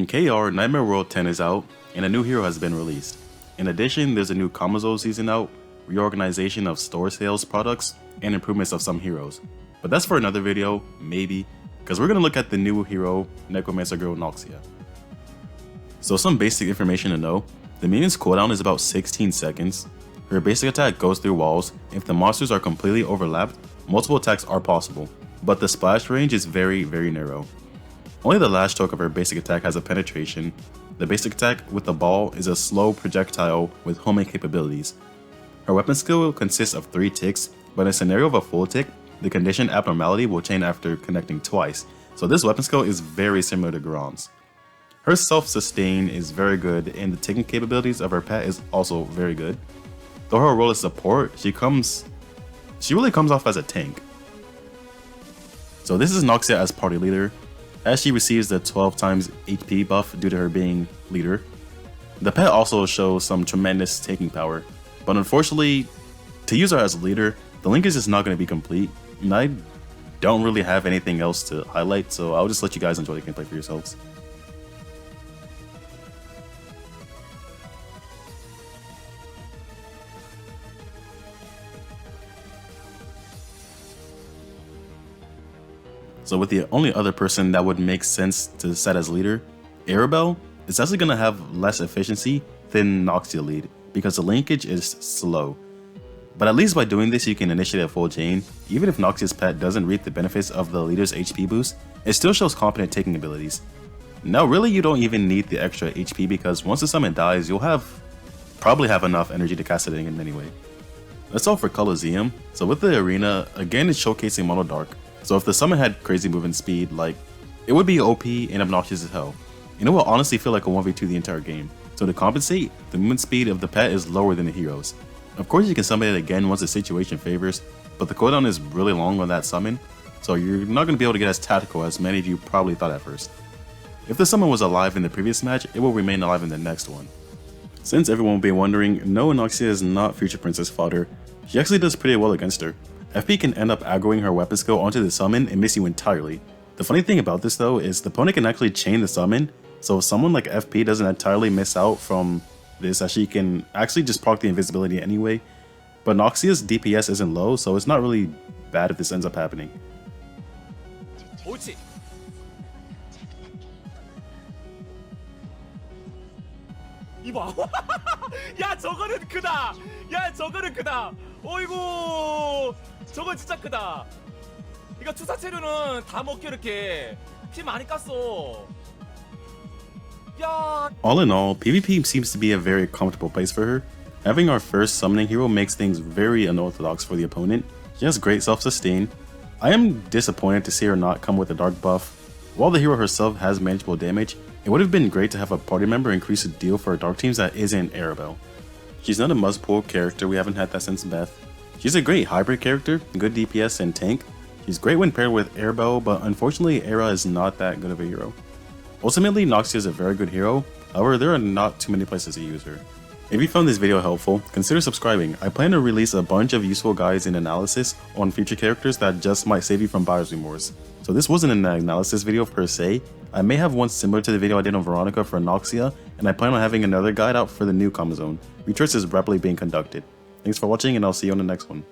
In KR, Nightmare World 10 is out, and a new hero has been released. In addition, there's a new Kamazole season out, reorganization of store sales products, and improvements of some heroes. But that's for another video, maybe, because we're going to look at the new hero, Necromancer Girl Noxia. So some basic information to know, the minion's cooldown is about 16 seconds, her basic attack goes through walls, if the monsters are completely overlapped, multiple attacks are possible, but the splash range is very narrow. Only the last stroke of her basic attack has a penetration. The basic attack with the ball is a slow projectile with homing capabilities. Her weapon skill consists of 3 ticks, but in a scenario of a full tick, the condition abnormality will chain after connecting twice, so this weapon skill is very similar to Garon's. Her self-sustain is very good, and the ticking capabilities of her pet is also very good. Though her role is support, she really comes off as a tank. So this is Noxia as party leader, as she receives the 12 times HP buff due to her being leader. The pet also shows some tremendous taking power, but unfortunately, to use her as leader, the linkage is not going to be complete, and I don't really have anything else to highlight, so I'll just let you guys enjoy the gameplay for yourselves. So with the only other person that would make sense to set as leader, Arabelle, is actually going to have less efficiency than Noxia lead because the linkage is slow. But at least by doing this you can initiate a full chain. Even if Noxia's pet doesn't reap the benefits of the leader's HP boost, it still shows competent taking abilities. Now really you don't even need the extra HP because once the summon dies you'll probably have enough energy to cast it in anyway. That's all for Colosseum. So with the arena, again it's showcasing Mono Dark. So if the summon had crazy movement speed, it would be OP and obnoxious as hell. And it will honestly feel like a 1v2 the entire game. So to compensate, the movement speed of the pet is lower than the heroes. Of course you can summon it again once the situation favors, but the cooldown is really long on that summon, so you're not going to be able to get as tactical as many of you probably thought at first. If the summon was alive in the previous match, it will remain alive in the next one. Since everyone will be wondering, no, Noxia is not Future Princess fodder. She actually does pretty well against her. FP can end up aggroing her weapon skill onto the summon and miss you entirely. The funny thing about this though is the opponent can actually chain the summon, so if someone like FP doesn't entirely miss out from this, as she can actually just proc the invisibility anyway. But Noxia's DPS isn't low, so it's not really bad if this ends up happening. 이봐. 야 저거는 크다. 야 저거는 크다. 어이구 저거 진짜 크다. 이거 투사 체류는 다 먹혀 이렇게 피 많이 깠어. 야. All in all, PvP seems to be a very comfortable place for her. Having our first summoning hero makes things very unorthodox for the opponent. She has great self-sustain. I am disappointed to see her not come with a dark buff. While the hero herself has manageable damage, it would have been great to have a party member increase the deal for dark teams that isn't Arabelle. She's not a must-pull character, we haven't had that since Beth. She's a great hybrid character, good DPS and tank. She's great when paired with Arabelle, but unfortunately Era is not that good of a hero. Ultimately, Noxia is a very good hero, however there are not too many places to use her. If you found this video helpful, consider subscribing. I plan to release a bunch of useful guides and analysis on future characters that just might save you from buyer's remorse. So this wasn't an analysis video per se. I may have one similar to the video I did on Veronica for Noxia, and I plan on having another guide out for the new Kamazole. Research is rapidly being conducted. Thanks for watching, and I'll see you on the next one.